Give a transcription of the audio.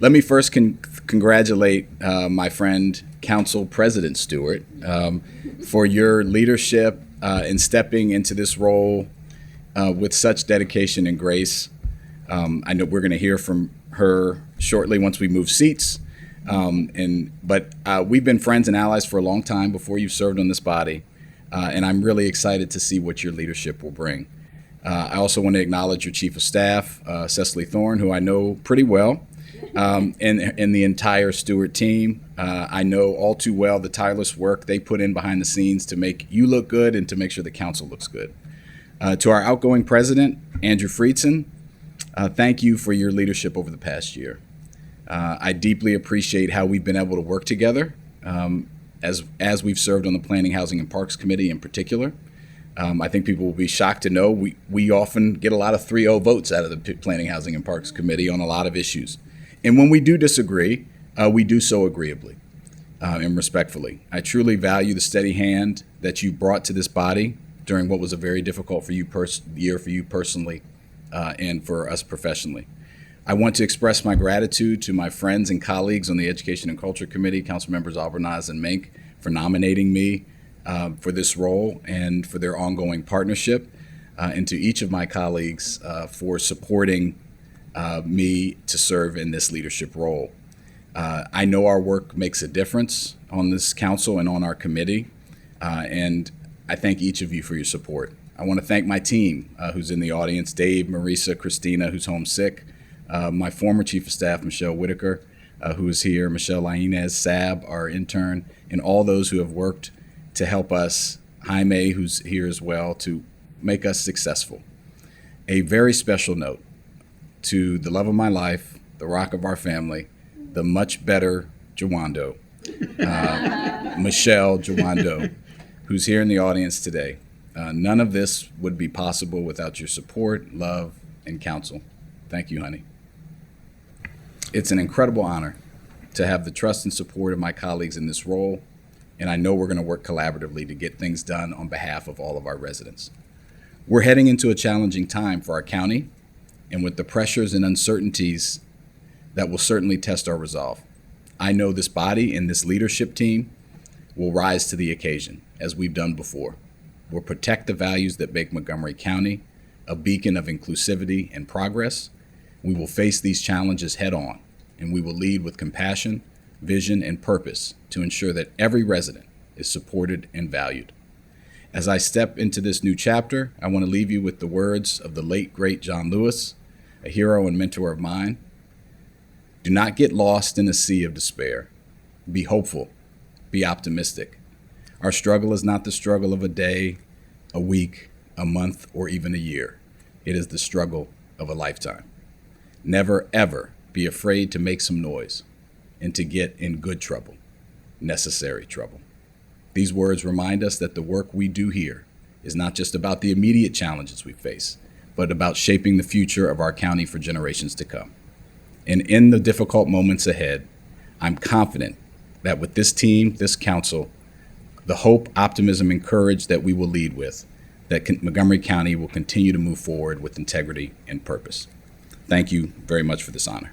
Let me first congratulate my friend, Council President Stewart, for your leadership in stepping into this role with such dedication and grace. I know we're going to hear from her shortly once we move seats. But we've been friends and allies for a long time before you served on this body, and I'm really excited to see what your leadership will bring. I also want to acknowledge your Chief of Staff, Cecily Thorne, who I know pretty well. And the entire Stewart team. I know all too well the tireless work they put in behind the scenes to make you look good and to make sure the council looks good. To our outgoing president, Andrew Friedson, thank you for your leadership over the past year. I deeply appreciate how we've been able to work together as we've served on the Planning, Housing, and Parks Committee in particular. I think people will be shocked to know we often get a lot of 3-0 votes out of the Planning, Housing, and Parks Committee on a lot of issues. And when we do disagree, we do so agreeably and respectfully. I truly value the steady hand that you brought to this body during what was a very difficult year for you personally and for us professionally. I want to express my gratitude to my friends and colleagues on the Education and Culture Committee, Council Members Albernaz and Mink, for nominating me for this role and for their ongoing partnership, and to each of my colleagues for supporting me to serve in this leadership role. I know our work makes a difference on this council and on our committee, and I thank each of you for your support. I want to thank my team who's in the audience, Dave, Marisa, Christina, who's home sick, my former Chief of Staff, Michelle Whitaker, who is here, Michelle Lainez, Sab, our intern, and all those who have worked to help us, Jaime, who's here as well, to make us successful. A very special note to the love of my life, the rock of our family, the much better Jawando, Michelle Jawando, who's here in the audience today. None of this would be possible without your support, love, and counsel. Thank you, honey. It's an incredible honor to have the trust and support of my colleagues in this role, and I know we're going to work collaboratively to get things done on behalf of all of our residents. We're heading into a challenging time for our county, and with the pressures and uncertainties that will certainly test our resolve. I know this body and this leadership team will rise to the occasion, as we've done before. We'll protect the values that make Montgomery County a beacon of inclusivity and progress. We will face these challenges head on, and we will lead with compassion, vision, and purpose to ensure that every resident is supported and valued. As I step into this new chapter, I want to leave you with the words of the late, great John Lewis, a hero and mentor of mine. Do not get lost in a sea of despair. Be hopeful. Be optimistic. Our struggle is not the struggle of a day, a week, a month, or even a year. It is the struggle of a lifetime. Never, ever be afraid to make some noise and to get in good trouble, necessary trouble. These words remind us that the work we do here is not just about the immediate challenges we face, but about shaping the future of our county for generations to come. And in the difficult moments ahead, I'm confident that with this team, this council, the hope, optimism, and courage that we will lead with, that Montgomery County will continue to move forward with integrity and purpose. Thank you very much for this honor.